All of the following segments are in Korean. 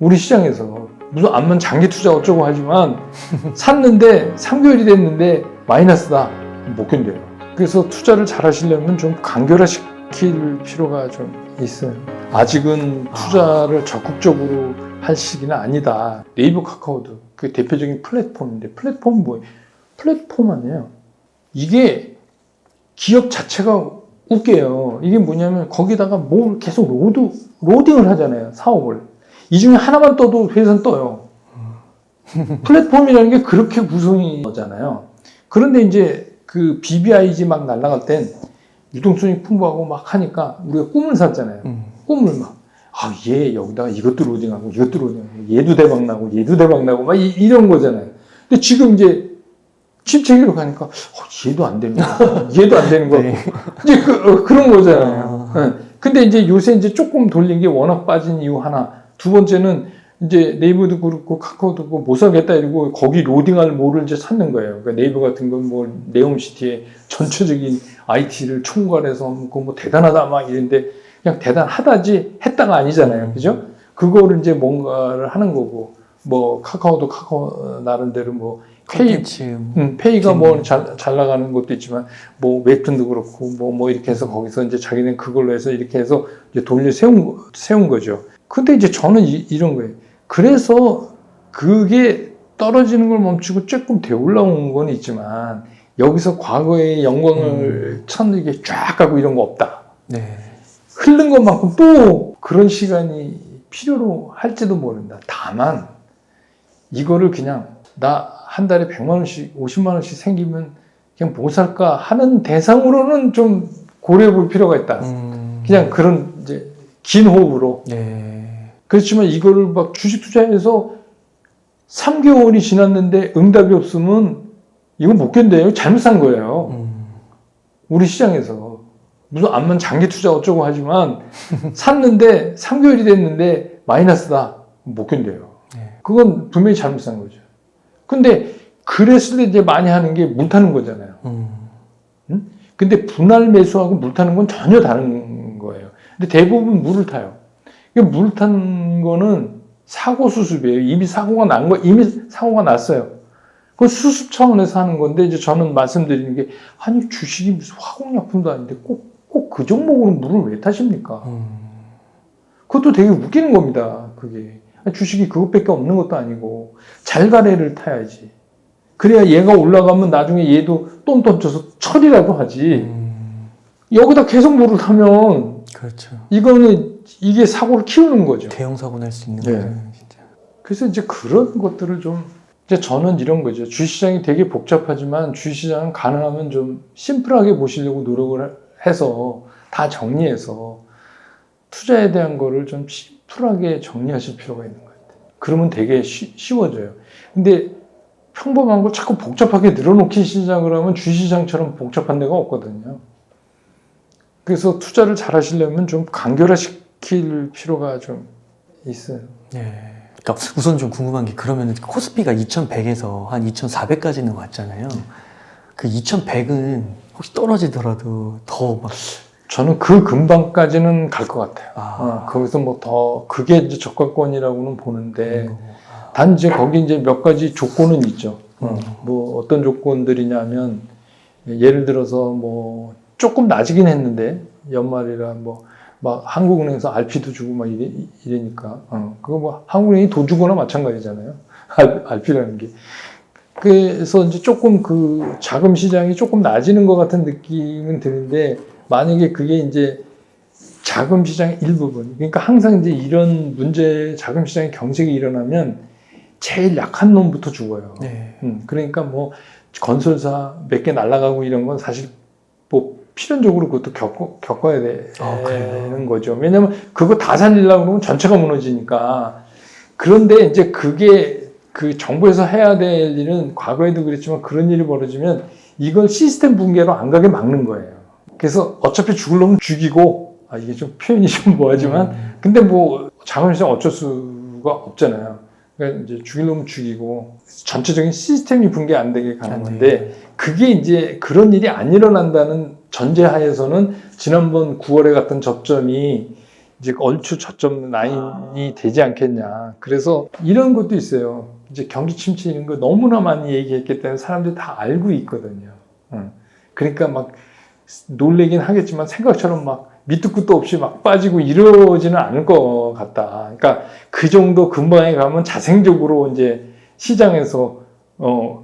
우리 시장에서 무슨 암만 장기 투자 어쩌고 하지만 샀는데 3개월이 됐는데 마이너스다. 못 견뎌요. 그래서 투자를 잘 하시려면 좀 간결화시킬 필요가 좀 있어요. 아직은 투자를 적극적으로 할 시기는 아니다. 네이버 카카오도 그 대표적인 플랫폼인데 플랫폼이 뭐예요? 플랫폼 아니에요. 이게 기업 자체가 웃겨요. 이게 뭐냐면 거기다가 뭘 계속 로딩을 하잖아요. 사업을. 이 중에 하나만 떠도 회사는 떠요. 플랫폼이라는 게 그렇게 구성이 거잖아요. 그런데 이제 그 BBIG 막 날아갈 땐 유동성이 풍부하고 막 하니까 우리가 꿈을 샀잖아요. 꿈을 막, 얘 여기다가 이것도 로딩하고 이것도 로딩하고 얘도 대박나고 얘도 대박나고 막 이런 거잖아요. 근데 지금 이제 침체기로 가니까 얘도 안 되는 거 얘도 안 되는 거 네. 이제 그런 거잖아요. 네. 근데 이제 요새 이제 조금 돌린 게 워낙 빠진 이유 하나. 두 번째는 이제 네이버도 그렇고 카카오도 그렇고 못 사겠다 이러고 거기 로딩할 뭐를 이제 찾는 거예요. 그러니까 네이버 같은 건 뭐 네옴시티의 전체적인 IT를 총괄해서 뭐 대단하다 막 이런데 그냥 대단하다지 했다가 아니잖아요. 그죠? 그거를 이제 뭔가를 하는 거고 뭐 카카오도 카카오 나름대로 뭐 페이가 뭐 잘 나가는 것도 있지만 뭐 웹툰도 그렇고 뭐 이렇게 해서 거기서 이제 자기는 그걸로 해서 이렇게 해서 이제 돌려 세운 거죠. 근데 이제 저는 이런 거예요. 그래서 그게 떨어지는 걸 멈추고 조금 더 올라온 건 있지만 여기서 과거의 영광을 이게 쫙 가고 이런 거 없다. 네. 흐른 것만큼 또 그런 시간이 필요로 할지도 모른다. 다만 이거를 그냥 나 한 달에 100만 원씩 50만 원씩 생기면 그냥 뭐 살까 하는 대상으로는 좀 고려해 볼 필요가 있다. 그냥 그런 이제 긴 호흡으로. 네. 그렇지만 이거를 막 주식 투자해서 3개월이 지났는데 응답이 없으면 이건 못 견뎌요. 잘못 산 거예요. 우리 시장에서. 무슨 암만 장기 투자 어쩌고 하지만 샀는데 3개월이 됐는데 마이너스다. 못 견뎌요. 그건 분명히 잘못 산 거죠. 근데 그랬을 때 이제 많이 하는 게 물 타는 거잖아요. 응? 근데 분할 매수하고 물 타는 건 전혀 다른 거예요. 근데 대부분 물을 타요. 물 탄 거는 사고 수습이에요. 이미 사고가 났어요. 그 수습 차원에서 하는 건데 이제 저는 말씀드리는 게 아니 주식이 무슨 화공약품도 아닌데 꼭 그 종목으로 물을 왜 타십니까? 그것도 되게 웃기는 겁니다. 그게 주식이 그것밖에 없는 것도 아니고 잘가래를 타야지. 그래야 얘가 올라가면 나중에 얘도 똔똔 쳐서 처리라도 하지. 여기다 계속 물을 타면 그렇죠. 이게 사고를 키우는 거죠. 대형 사고 날 수 있는 네. 거죠, 진짜. 그래서 이제 그런 것들을 좀 이제 저는 이런 거죠. 주시장이 되게 복잡하지만 주시장은 가능하면 좀 심플하게 보시려고 노력을 해서 다 정리해서 투자에 대한 거를 좀 심플하게 정리하실 필요가 있는 것 같아요. 그러면 되게 쉬워져요. 근데 평범한 걸 자꾸 복잡하게 늘어놓기 시작을 하면 주시장처럼 복잡한 데가 없거든요. 그래서 투자를 잘 하시려면 좀 간결화시킬 필요가 좀 있어요. 네. 그러니까 우선 좀 궁금한 게 그러면 코스피가 2100에서 한 2400까지는 왔잖아요. 그 2100은 혹시 떨어지더라도 더 막 저는 그 근방까지는 갈 것 같아요. 거기서 뭐 더 그게 이제 저가권이라고는 보는데 단 이제 거기 이제 몇 가지 조건은 있죠. 뭐 어떤 조건들이냐면 예를 들어서 뭐 조금 낮이긴 했는데 연말이라 뭐 막 한국은행에서 RP도 주고 막 이러니까 그거 뭐 한국은행이 돈 주거나 마찬가지잖아요. RP라는 게. 그래서 이제 조금 그 자금 시장이 조금 낮아지는 것 같은 느낌은 드는데 만약에 그게 이제 자금 시장의 일부분, 그러니까 항상 이제 이런 문제 자금 시장의 경색이 일어나면 제일 약한 놈부터 죽어요. 네. 그러니까 뭐 건설사 몇 개 날아가고 이런 건 사실 뭐 필연적으로 그것도 겪어야 되는 거죠. 왜냐면 그거 다 살리려고 그러면 전체가 무너지니까. 그런데 이제 그게 그 정부에서 해야 될 일은 과거에도 그랬지만 그런 일이 벌어지면 이걸 시스템 붕괴로 안 가게 막는 거예요. 그래서 어차피 죽으려면 죽이고, 이게 좀 표현이 좀 뭐하지만, 근데 뭐 자금시장 어쩔 수가 없잖아요. 그러니까 이제 죽이려면 죽이고 전체적인 시스템이 붕괴 안 되게 가는 건데 그게 이제 그런 일이 안 일어난다는 전제하에서는 지난번 9월에 갔던 접점이 이제 얼추 저점 라인이 되지 않겠냐. 그래서 이런 것도 있어요. 이제 경기 침체 이런 거 너무나 많이 얘기했기 때문에 사람들이 다 알고 있거든요. 그러니까 막 놀래긴 하겠지만 생각처럼 막 밑도 끝도 없이 막 빠지고 이러지는 않을 것 같다. 그러니까 그 정도 근방에 가면 자생적으로 이제 시장에서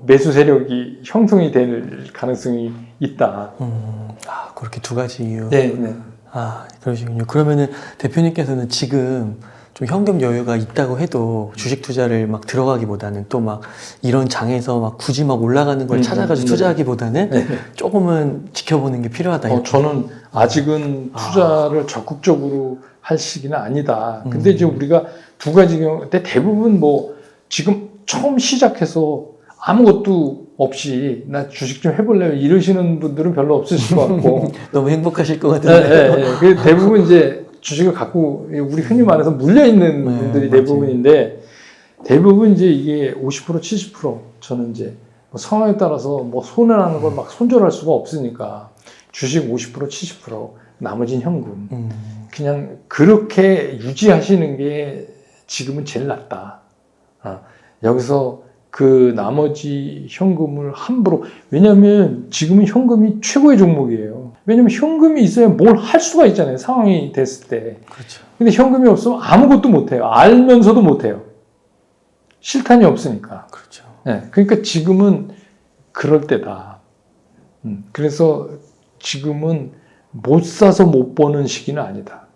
매수 세력이 형성이 될 가능성이 있다. 그렇게 두 가지 이유. 네, 네. 그러시군요. 그러면은 대표님께서는 지금 좀 현금 여유가 있다고 해도 주식 투자를 막 들어가기보다는 또 막 이런 장에서 막 굳이 막 올라가는 걸 찾아가지고 투자하기보다는 조금은 지켜보는 게 필요하다. 저는 아직은 투자를 적극적으로 할 시기는 아니다. 근데 이제 우리가 두 가지 경우, 대부분 뭐 지금 처음 시작해서 아무것도 없이 나 주식 좀 해볼래요 이러시는 분들은 별로 없으실 것 같고 너무 행복하실 것 같은데. 네. 대부분 이제 주식을 갖고 우리 흔히 말해서 물려 있는 분들이 대부분인데 대부분 이제 이게 50% 70% 저는 이제 뭐 상황에 따라서 뭐 손해라는 걸 막 손절할 수가 없으니까 주식 50% 70% 나머지는 현금 그냥 그렇게 유지하시는 게 지금은 제일 낫다. 여기서 그 나머지 현금을 함부로 왜냐하면 지금은 현금이 최고의 종목이에요. 왜냐하면 현금이 있어야 뭘 할 수가 있잖아요. 상황이 됐을 때. 그렇죠. 근데 현금이 없으면 아무것도 못해요. 알면서도 못해요. 실탄이 없으니까. 그렇죠. 네, 그러니까 지금은 그럴 때다. 그래서 지금은 못 사서 못 버는 시기는 아니다.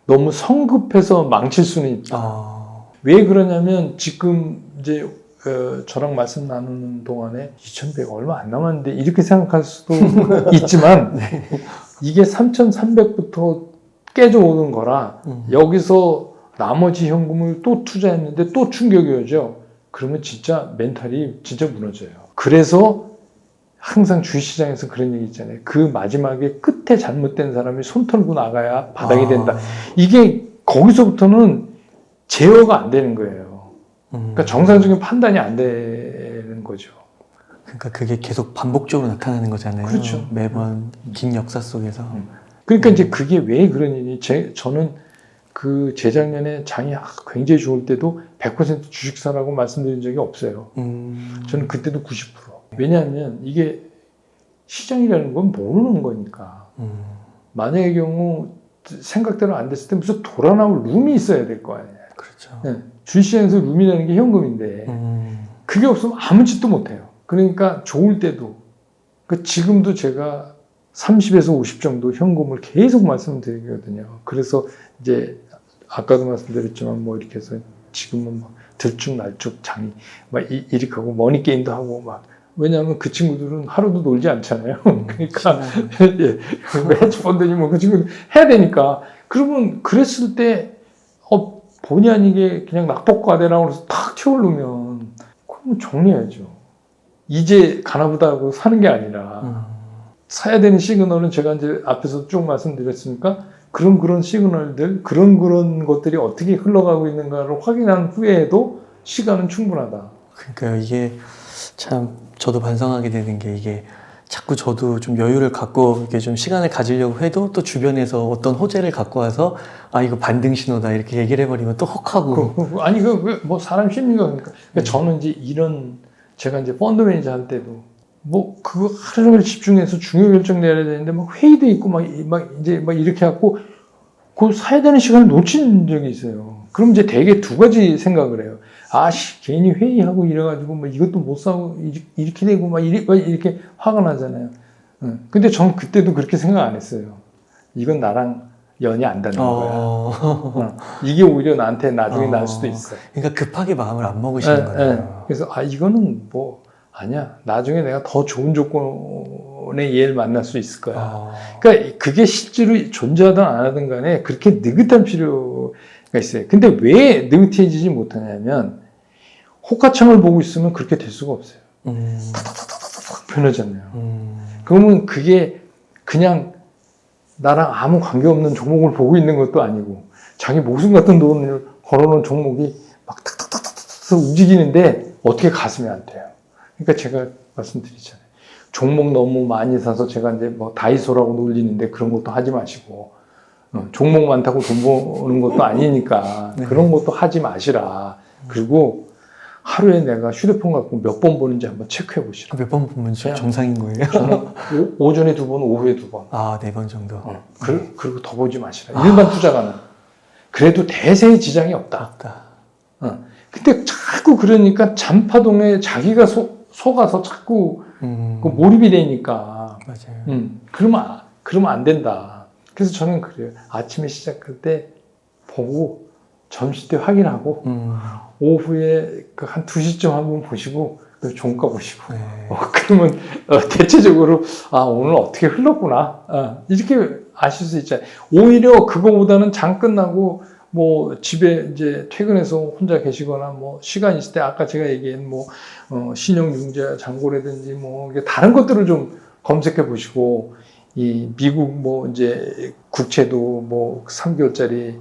너무 성급해서 망칠 수는 있다. 왜 그러냐면 지금 이제 저랑 말씀 나누는 동안에 2100 얼마 안 남았는데 이렇게 생각할 수도 있지만 이게 3300부터 깨져오는 거라 여기서 나머지 현금을 또 투자했는데 또 충격이 오죠. 그러면 진짜 멘탈이 진짜 무너져요. 그래서 항상 주식시장에서 그런 얘기 있잖아요. 그 마지막에 끝에 잘못된 사람이 손 털고 나가야 바닥이 된다. 이게 거기서부터는 제어가 안 되는 거예요. 그러니까 정상적인 판단이 안 되는 거죠. 그러니까 그게 계속 반복적으로 나타나는 거잖아요. 그렇죠. 매번 긴 역사 속에서. 그러니까 이제 그게 왜 그런 일이 저는 그 재작년에 장이 굉장히 좋을 때도 100% 주식사라고 말씀드린 적이 없어요. 저는 그때도 90%. 왜냐하면 이게 시장이라는 건 모르는 거니까. 만약의 경우 생각대로 안 됐을 때 무슨 돌아 나올 룸이 있어야 될 거 아니에요. 그렇죠. 네. 주식시장에서 룸이라는 게 현금인데 그게 없으면 아무 짓도 못해요. 그러니까 좋을 때도 지금도 제가 30에서 50 정도 현금을 계속 말씀드리거든요. 그래서 이제 아까도 말씀드렸지만 뭐 이렇게 해서 지금은 막 들쭉날쭉 장이 막 이렇게 하고 머니게임도 하고 막 왜냐하면 그 친구들은 하루도 놀지 않잖아요. 그러니까 예, 헤지펀드니 뭐 그 친구들 해야 되니까 그러면 그랬을 때 본의 아니게 그냥 낙폭과대라고 해서 탁 튀어오르면 그러면 정리해야죠. 이제 가나보다 하고 사는 게 아니라 사야 되는 시그널은 제가 이제 앞에서 쭉 말씀드렸으니까 그런 시그널들 그런 것들이 어떻게 흘러가고 있는가를 확인한 후에도 시간은 충분하다. 그러니까 이게 참 저도 반성하게 되는 게 이게 자꾸 저도 좀 여유를 갖고 이렇게 좀 시간을 가지려고 해도 또 주변에서 어떤 호재를 갖고 와서 이거 반등 신호다 이렇게 얘기를 해버리면 또 혹하고 아니 뭐 사람 심리가 그러니까 저는 이제 제가 이제 펀드 매니저 할 때도 뭐 그거 하루 종일 집중해서 중요 결정 내야 되는데 막 회의도 있고 막 이렇게 갖고 그 사야 되는 시간을 놓친 적이 있어요. 그럼 이제 되게 두 가지 생각을 해요. 괜히 회의하고 이래가지고 뭐 이것도 못 사고 이렇게 되고 막 이렇게 화가 나잖아요. 근데 전 그때도 그렇게 생각 안 했어요. 이건 나랑 연이 안 닿는 거야. 이게 오히려 나한테 나중에 날 수도 있어. 그러니까 급하게 마음을 안 먹으시는 거예요. 그래서 이거는 뭐 아니야. 나중에 내가 더 좋은 조건의 얘를 만날 수 있을 거야. 그러니까 그게 실제로 존재하든 안 하든 간에 그렇게 느긋한 필요가 있어요. 근데 왜 느긋해지지 못하냐면 호가창을 보고 있으면 그렇게 될 수가 없어요. 탁탁탁탁탁 변하잖아요. 그러면 그게 그냥 나랑 아무 관계없는 종목을 보고 있는 것도 아니고 자기 목숨 같은 돈을 걸어놓은 종목이 막 탁탁탁탁탁 움직이는데 어떻게 가슴이 안 돼요. 그러니까 제가 말씀드리잖아요. 종목 너무 많이 사서 제가 이제 뭐 다이소라고 놀리는데 그런 것도 하지 마시고 종목 많다고 돈 버는 것도 아니니까 네. 그런 것도 하지 마시라. 그리고 하루에 내가 휴대폰 갖고 몇 번 보는지 한번 체크해 보시라. 몇 번 보면 그냥 정상인 거예요? 저는 오전에 2번, 오후에 2번. 아, 4번 정도. 그리고 더 보지 마시라. 일반 투자가는 그래도 대세에 지장이 없다. 맞다. 근데 자꾸 그러니까 잔파동에 자기가 속아서 자꾸 그 몰입이 되니까 맞아요. 그러면 안 된다. 그래서 저는 그래요. 아침에 시작할 때 보고 점심 때 확인하고 오후에 그 한 2시쯤 한번 보시고 종가 보시고 네. 그러면 대체적으로 아 오늘 어떻게 흘렀구나 이렇게 아실 수 있잖아요. 오히려 그거보다는 장 끝나고 뭐 집에 이제 퇴근해서 혼자 계시거나 뭐 시간 있을 때 아까 제가 얘기한 뭐 신용융자 잔고라든지 뭐 이게 다른 것들을 좀 검색해 보시고 이 미국 뭐 이제 국채도 뭐 3개월짜리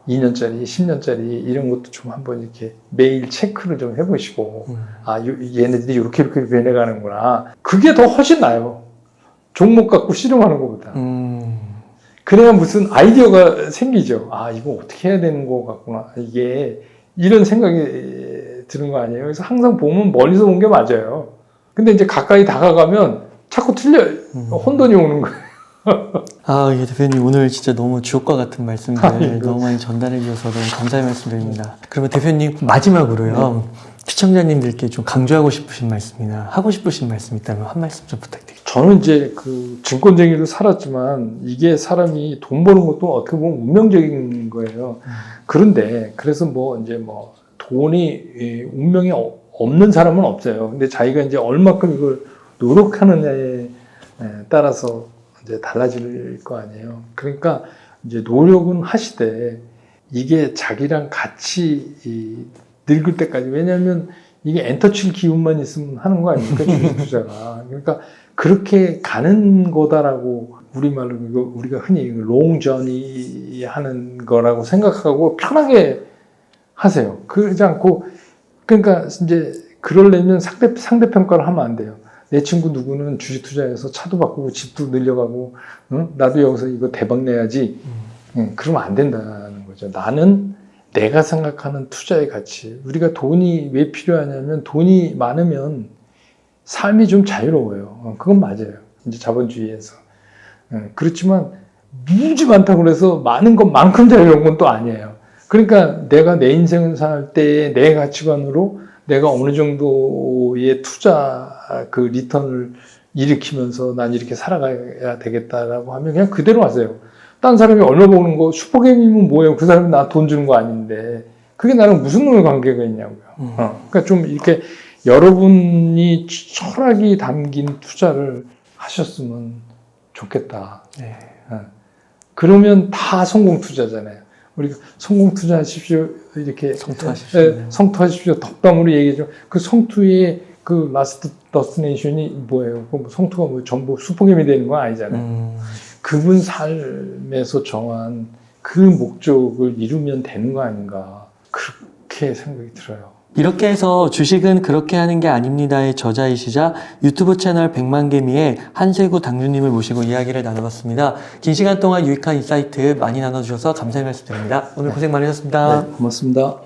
2년짜리, 10년짜리 이런 것도 좀 한번 이렇게 매일 체크를 좀 해보시고 아 얘네들이 이렇게 변해가는구나. 그게 더 훨씬 나아요. 종목 갖고 씨름하는 것보다. 그래야 무슨 아이디어가 생기죠. 아 이거 어떻게 해야 되는 거 같구나. 이게 이런 생각이 드는 거 아니에요. 그래서 항상 보면 멀리서 본 게 맞아요. 근데 이제 가까이 다가가면 자꾸 틀려요. 혼돈이 오는 거예요. 아, 예, 대표님 오늘 진짜 너무 주옥과 같은 말씀들 너무 많이 전달해 주셔서 너무 감사의 말씀드립니다. 그러면 대표님 마지막으로요. 시청자님들께 좀 강조하고 싶으신 말씀이나 하고 싶으신 말씀 있다면 한 말씀 좀 부탁드립니다. 저는 이제 그 증권쟁이로 살았지만 이게 사람이 돈 버는 것도 어떻게 보면 운명적인 거예요. 그런데 그래서 뭐 이제 뭐 돈이 운명이 없는 사람은 없어요. 근데 자기가 이제 얼마큼 이걸 노력하느냐에 따라서 이제 달라질 거 아니에요. 그러니까 이제 노력은 하시되 이게 자기랑 같이 늙을 때까지 왜냐하면 이게 엔터칠 기운만 있으면 하는 거 아닙니까 주식 투자가. 그러니까 그렇게 가는 거다라고 우리말로 이거 우리가 흔히 롱전이 하는 거라고 생각하고 편하게 하세요. 그러지 않고 그러니까 이제 그러려면 상대평가를 하면 안 돼요. 내 친구 누구는 주식 투자해서 차도 바꾸고 집도 늘려가고 나도 여기서 이거 대박 내야지. 그러면 안 된다는 거죠. 나는 내가 생각하는 투자의 가치. 우리가 돈이 왜 필요하냐면 돈이 많으면 삶이 좀 자유로워요. 그건 맞아요. 이제 자본주의에서. 그렇지만 무지 많다고 그래서 많은 것만큼 자유로운 건 또 아니에요. 그러니까 내가 내 인생을 살 때의 내 가치관으로 내가 어느 정도의 투자 그 리턴을 일으키면서 난 이렇게 살아가야 되겠다라고 하면 그냥 그대로 하세요. 딴 사람이 얼마 버는 거 슈퍼게임이면 뭐예요? 그 사람이 나 돈 주는 거 아닌데 그게 나랑 무슨 놈의 관계가 있냐고요. 그러니까 좀 이렇게 여러분이 철학이 담긴 투자를 하셨으면 좋겠다. 네. 그러면 다 성공 투자잖아요. 우리가 성공 투자하십시오 이렇게 성투하십시오. 성투하십시오 덕담으로 얘기해줘. 그 성투의 그 라스트 더스티네이션이 뭐예요? 그 성투가 뭐 전부 슈퍼게임이 되는 건 아니잖아요. 그분 삶에서 정한 그 목적을 이루면 되는 거 아닌가 그렇게 생각이 들어요. 이렇게 해서 주식은 그렇게 하는 게 아닙니다의 저자이시자 유튜브 채널 100만개미의 한세구 당주님을 모시고 이야기를 나눠봤습니다. 긴 시간 동안 유익한 인사이트 많이 나눠주셔서 감사의 말씀드립니다. 오늘 고생 많으셨습니다. 네, 고맙습니다.